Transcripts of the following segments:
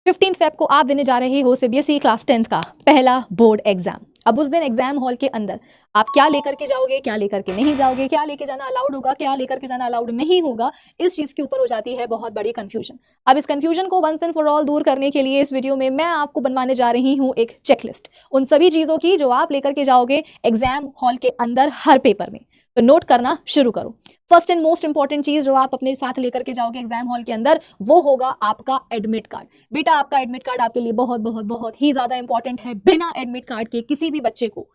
15 Feb को आप देने जा रहे हो सीबीएसई क्लास 10th का पहला बोर्ड एग्जाम। अब उस दिन एग्जाम हॉल के अंदर आप क्या लेकर के जाओगे, क्या लेकर के नहीं जाओगे, क्या लेके जाना अलाउड होगा, क्या लेकर के जाना अलाउड नहीं होगा, इस चीज के ऊपर हो जाती है बहुत बड़ी कंफ्यूजन। अब इस कंफ्यूजन को वंस एंड फॉर ऑल दूर करने के लिए इस वीडियो में मैं आपको बनवाने जा रही हूँ एक चेकलिस्ट उन सभी चीजों की जो आप लेकर के जाओगे एग्जाम हॉल के अंदर हर पेपर में। तो नोट करना शुरू करो। फर्स्ट एंड मोस्ट इंपॉर्टेंट चीज जो आप अपने साथ लेकर के जाओगे एग्जाम हॉल के अंदर वो होगा आपका एडमिट कार्ड। बेटा आपका एडमिट कार्ड आपके लिए बहुत बहुत बहुत ही ज्यादा इंपॉर्टेंट है। बिना एडमिट कार्ड के किसी भी बच्चे को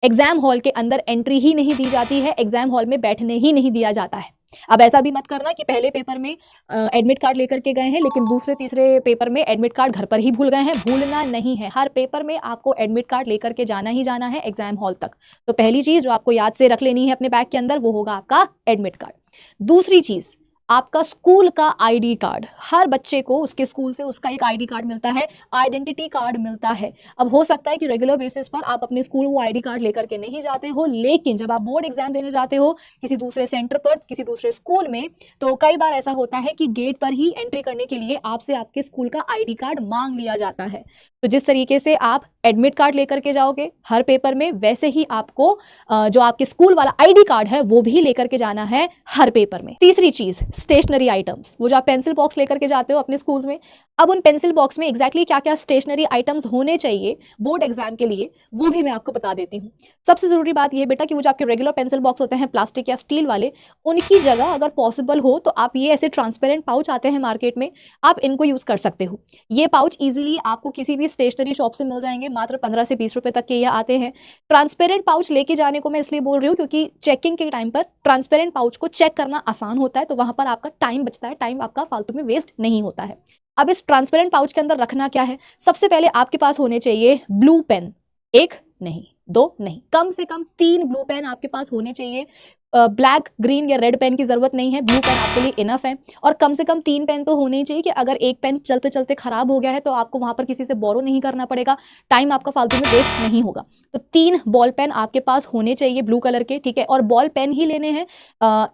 एग्जाम हॉल के अंदर एंट्री ही नहीं दी जाती है, एग्जाम हॉल में बैठने ही नहीं दिया जाता है। अब ऐसा भी मत करना कि पहले पेपर में एडमिट कार्ड लेकर के गए हैं लेकिन दूसरे तीसरे पेपर में एडमिट कार्ड घर पर ही भूल गए हैं। भूलना नहीं है, हर पेपर में आपको एडमिट कार्ड लेकर के जाना ही जाना है एग्जाम हॉल तक। तो पहली चीज जो आपको याद से रख लेनी है अपने बैग के अंदर वो होगा आपका एडमिट कार्ड। दूसरी चीज आपका स्कूल का आईडी कार्ड। हर बच्चे को उसके स्कूल से उसका एक आईडी कार्ड मिलता है, आइडेंटिटी कार्ड मिलता है। अब हो सकता है कि रेगुलर बेसिस पर आप अपने स्कूल वो आईडी कार्ड लेकर के नहीं जाते हो, लेकिन जब आप बोर्ड एग्जाम देने जाते हो किसी दूसरे सेंटर पर, किसी दूसरे स्कूल में, तो कई बार ऐसा होता है कि गेट पर ही एंट्री करने के लिए आपसे आपके स्कूल का आईडी कार्ड मांग लिया जाता है। तो जिस तरीके से आप एडमिट कार्ड लेकर के जाओगे हर पेपर में, वैसे ही आपको जो आपके स्कूल वाला आईडी कार्ड है वो भी लेकर के जाना है हर पेपर में। तीसरी चीज स्टेशनरी आइटम्स, वो जो आप पेंसिल बॉक्स लेकर के जाते हो अपने स्कूल्स में, अब उन पेंसिल बॉक्स में एग्जैक्टली क्या क्या स्टेशनरी आइटम्स होने चाहिए बोर्ड एग्जाम के लिए वो भी मैं आपको बता देती हूँ। सबसे जरूरी बात यह बेटा कि वो जो आपके रेगुलर पेंसिल बॉक्स होते हैं प्लास्टिक या स्टील वाले, उनकी जगह अगर पॉसिबल हो तो आप ये ऐसे ट्रांसपेरेंट पाउच आते हैं मार्केट में, आप इनको यूज कर सकते हो। ये पाउच इजीली आपको किसी भी स्टेशनरी शॉप से मिल जाएंगे, मात्र 15 से 20 रुपए तक के ये आते हैं। ट्रांसपेरेंट पाउच लेके जाने को मैं इसलिए बोल रही हूँ क्योंकि चेकिंग के टाइम पर ट्रांसपेरेंट पाउच को चेक करना आसान होता है, तो वहां पर आपका टाइम बचता है, टाइम आपका फालतू में वेस्ट नहीं होता है। अब इस ट्रांसपेरेंट पाउच के अंदर रखना क्या है, सबसे पहले आपके पास होने चाहिए ब्लू पेन। एक नहीं, दो नहीं, कम से कम 3 ब्लू पेन आपके पास होने चाहिए। ब्लैक, ग्रीन या रेड पेन की जरूरत नहीं है, ब्लू पेन आपके लिए इनफ है। और कम से कम 3 पेन तो होने ही चाहिए कि अगर एक पेन चलते चलते खराब हो गया है तो आपको वहां पर किसी से बोरो नहीं करना पड़ेगा, टाइम आपका फालतू में वेस्ट नहीं होगा। तो 3 बॉल पेन आपके पास होने चाहिए ब्लू कलर के, ठीक है। और बॉल पेन ही लेने हैं,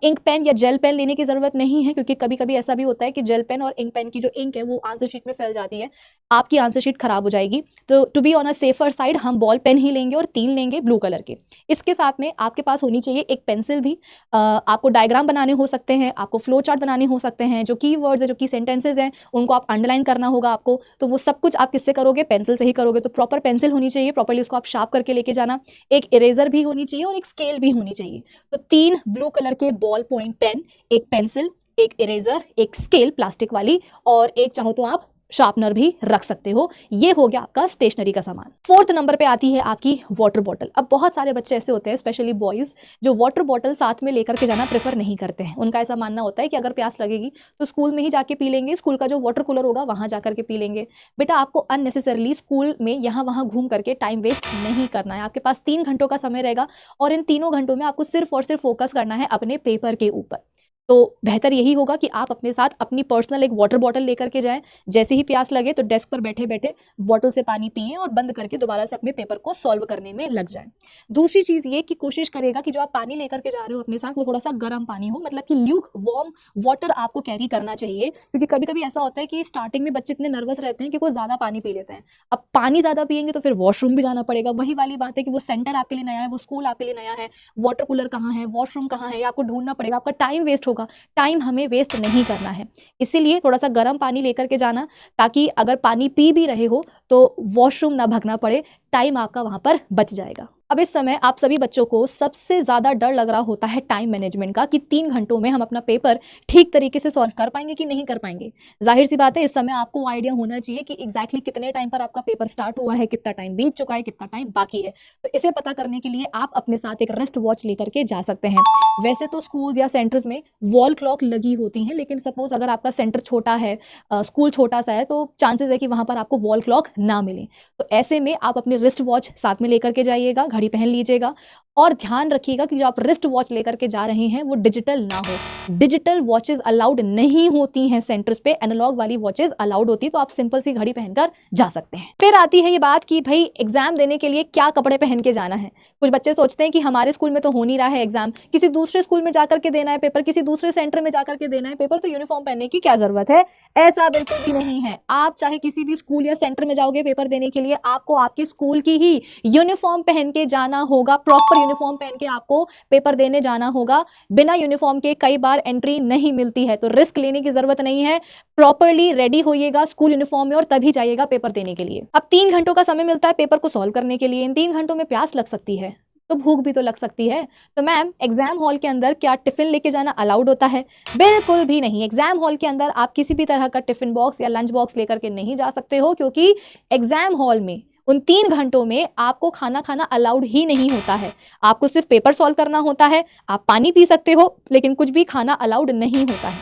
इंक पेन या जेल पेन लेने की जरूरत नहीं है, क्योंकि कभी कभी ऐसा भी होता है कि जेल पेन और इंक पेन की जो इंक है वो आंसर शीट में फैल जाती है, आपकी आंसर शीट खराब हो जाएगी। तो to be on a safer side हम बॉल पेन ही लेंगे और 3 लेंगे ब्लू कलर के। इसके साथ में आपके पास होनी चाहिए एक पेंसिल भी। आपको डायग्राम बनाने हो सकते हैं, आपको फ्लो चार्ट बनाने हो सकते हैं, जो कीवर्ड्स है, जो की सेंटेंसेज हैं उनको आप अंडरलाइन करना होगा आपको, तो वो सब कुछ आप किससे करोगे, पेंसिल से ही करोगे। तो प्रॉपर पेंसिल होनी चाहिए, प्रॉपर्ली उसको आप शार्प करके लेके जाना। एक इरेजर भी होनी चाहिए और एक स्केल भी होनी चाहिए। तो 3 ब्लू कलर के बॉल पॉइंट पेन, एक पेंसिल, एक इरेजर, एक स्केल प्लास्टिक वाली, और एक चाहो तो आप शार्पनर भी रख सकते हो। ये हो गया आपका स्टेशनरी का सामान। 4th नंबर पे आती है आपकी वाटर बॉटल। अब बहुत सारे बच्चे ऐसे होते हैं, स्पेशली बॉयज, जो वाटर बॉटल साथ में लेकर के जाना प्रेफर नहीं करते हैं। उनका ऐसा मानना होता है कि अगर प्यास लगेगी तो स्कूल में ही जाके पी लेंगे, स्कूल का जो वाटर कूलर होगा वहां जाकर के पी लेंगे। बेटा आपको अननेसेसरली स्कूल में यहाँ वहां घूम करके टाइम वेस्ट नहीं करना है। आपके पास 3 घंटों का समय रहेगा और इन तीनों घंटों में आपको सिर्फ और सिर्फ फोकस करना है अपने पेपर के ऊपर। तो बेहतर यही होगा कि आप अपने साथ अपनी पर्सनल एक वाटर बॉटल लेकर के जाएं। जैसे ही प्यास लगे तो डेस्क पर बैठे बैठे बॉटल से पानी पिएं और बंद करके दोबारा से अपने पेपर को सॉल्व करने में लग जाएं। दूसरी चीज ये कि कोशिश करेगा कि जो आप पानी लेकर के जा रहे हो अपने साथ वो थोड़ा सा गर्म पानी हो, मतलब कि ल्यूक वार्म वाटर आपको कैरी करना चाहिए, क्योंकि कभी कभी ऐसा होता है कि स्टार्टिंग में बच्चे इतने नर्वस रहते हैं कि वो ज्यादा पानी पी लेते हैं। अब पानी ज्यादा पिएंगे तो फिर वॉशरूम भी जाना पड़ेगा। वही वाली बात है कि वो सेंटर आपके लिए नया है, वो स्कूल आपके लिए नया है, वाटर कूलर कहाँ है, वॉशरूम कहाँ है, आपको ढूंढना पड़ेगा, आपका टाइम वेस्ट होगा। टाइम हमें वेस्ट नहीं करना है, इसीलिए थोड़ा सा गर्म पानी लेकर के जाना, ताकि अगर पानी पी भी रहे हो तो वॉशरूम ना भगना पड़े, टाइम आपका वहां पर बच जाएगा। अब इस समय आप सभी बच्चों को सबसे ज्यादा डर लग रहा होता है टाइम मैनेजमेंट का, कि 3 घंटों में हम अपना पेपर ठीक तरीके से सॉल्व कर पाएंगे कि नहीं कर पाएंगे। जाहिर सी बात है इस समय आपको आइडिया होना चाहिए कि एग्जैक्टली कितने टाइम पर आपका पेपर स्टार्ट हुआ है, कितना टाइम बीत चुका है, कितना टाइम बाकी है। तो इसे पता करने के लिए आप अपने साथ एक रिस्ट वॉच लेकर के जा सकते हैं। वैसे तो स्कूल्स या सेंटर्स में वॉल क्लॉक लगी होती हैं, लेकिन सपोज अगर आपका सेंटर छोटा है, स्कूल छोटा सा है, तो चांसेस है कि वहां पर आपको वॉल क्लॉक ना मिले। तो ऐसे में आप अपनी रिस्ट वॉच साथ में लेकर के जाइएगा, घड़ी पहन लीजिएगा और ध्यान रखिएगा कि जो आप रिस्ट वॉच लेकर के जा रहे हैं वो डिजिटल ना हो। डिजिटल वॉचेस अलाउड नहीं होती हैं सेंटर्स पे, एनालॉग वाली वॉचेस अलाउड होती है, तो आप सिंपल सी घड़ी पहनकर जा सकते हैं। फिर आती है ये बात कि भाई एग्जाम देने के लिए क्या कपड़े पहन के जाना है। कुछ बच्चे सोचते हैं कि हमारे स्कूल में तो हो नहीं रहा है एग्जाम, किसी दूसरे स्कूल में जाकर के देना है पेपर, किसी दूसरे सेंटर में जाकर के देना है पेपर, तो यूनिफॉर्म पहनने की क्या जरूरत है। ऐसा बिल्कुल भी नहीं है। आप चाहे किसी भी स्कूल या सेंटर में जाओगे पेपर देने के लिए, आपको आपके स्कूल की ही यूनिफॉर्म पहन के जाना होगा, प्रॉपर यूनिफॉर्म पहन के आपको पेपर देने जाना होगा। बिना यूनिफॉर्म के कई बार एंट्री नहीं मिलती है, तो रिस्क लेने की जरूरत नहीं है। प्रॉपरली रेडी होइएगा स्कूल यूनिफॉर्म में और तभी जाइएगा पेपर देने के लिए। अब 3 घंटों का समय मिलता है पेपर को सॉल्व करने के लिए। इन 3 घंटों में प्यास लग सकती है तो भूख भी तो लग सकती है। तो मैम, एग्जाम हॉल के अंदर क्या टिफिन लेके जाना अलाउड होता है? बिल्कुल भी नहीं। एग्जाम हॉल के अंदर आप किसी भी तरह का टिफिन बॉक्स या लंच बॉक्स लेकर के नहीं जा सकते हो, क्योंकि एग्जाम हॉल में उन 3 घंटों में आपको खाना खाना अलाउड ही नहीं होता है। आपको सिर्फ पेपर सॉल्व करना होता है। आप पानी पी सकते हो, लेकिन कुछ भी खाना अलाउड नहीं होता है।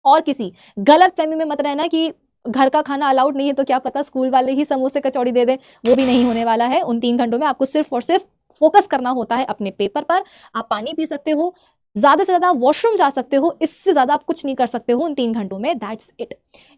और किसी गलत फहमी में मत रहना कि घर का खाना अलाउड नहीं है तो क्या पता स्कूल वाले ही समोसे कचौड़ी दे दें, वो भी नहीं होने वाला है। उन 3 घंटों में आपको सिर्फ और सिर्फ फोकस करना होता है अपने पेपर पर। आप पानी पी सकते हो, ज्यादा से ज्यादा वॉशरूम जा सकते हो, इससे ज्यादा आप कुछ नहीं कर सकते हो उन 3 घंटों में। That's it.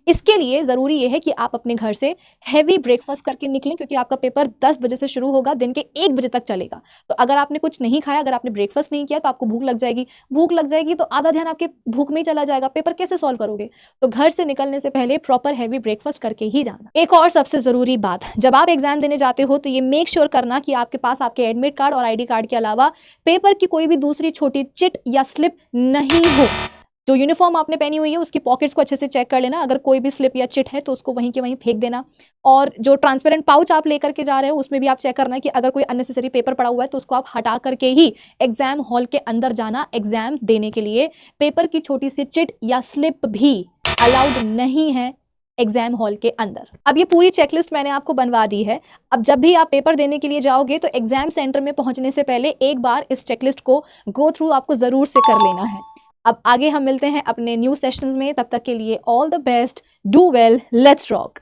इसके लिए जरूरी यह है कि आप अपने घर से हैवी ब्रेकफास्ट करके निकलें, क्योंकि आपका पेपर 10 बजे से शुरू होगा, दिन के 1 बजे तक चलेगा। तो अगर आपने कुछ नहीं खाया, अगर आपने ब्रेकफास्ट नहीं किया, तो आपको भूख लग जाएगी। भूख लग जाएगी तो आधा ध्यान आपके भूख में ही चला जाएगा, पेपर कैसे सॉल्व करोगे। तो घर से निकलने से पहले प्रॉपर हैवी ब्रेकफास्ट करके ही जाना। एक और सबसे जरूरी बात, जब आप एग्जाम देने जाते हो तो ये मेक श्योर करना कि आपके पास आपके एडमिट कार्ड और ID कार्ड के अलावा पेपर की कोई भी दूसरी छोटी चिट या स्लिप नहीं हो। जो यूनिफॉर्म आपने पहनी हुई है उसकी पॉकेट्स को अच्छे से चेक कर लेना, अगर कोई भी स्लिप या चिट है तो उसको वहीं के वहीं फेंक देना। और जो ट्रांसपेरेंट पाउच आप लेकर के जा रहे हो उसमें भी आप चेक करना कि अगर कोई अननेसेसरी पेपर पड़ा हुआ है तो उसको आप हटा करके ही एग्जाम हॉल के अंदर जाना एग्जाम देने के लिए। पेपर की छोटी सी चिट या स्लिप भी अलाउड नहीं है एग्जाम हॉल के अंदर। अब ये पूरी चेकलिस्ट मैंने आपको बनवा दी है। अब जब भी आप पेपर देने के लिए जाओगे तो एग्जाम सेंटर में पहुंचने से पहले एक बार इस चेकलिस्ट को गो थ्रू आपको जरूर से कर लेना है। अब आगे हम मिलते हैं अपने न्यू सेशंस में, तब तक के लिए all the best, do well, let's rock.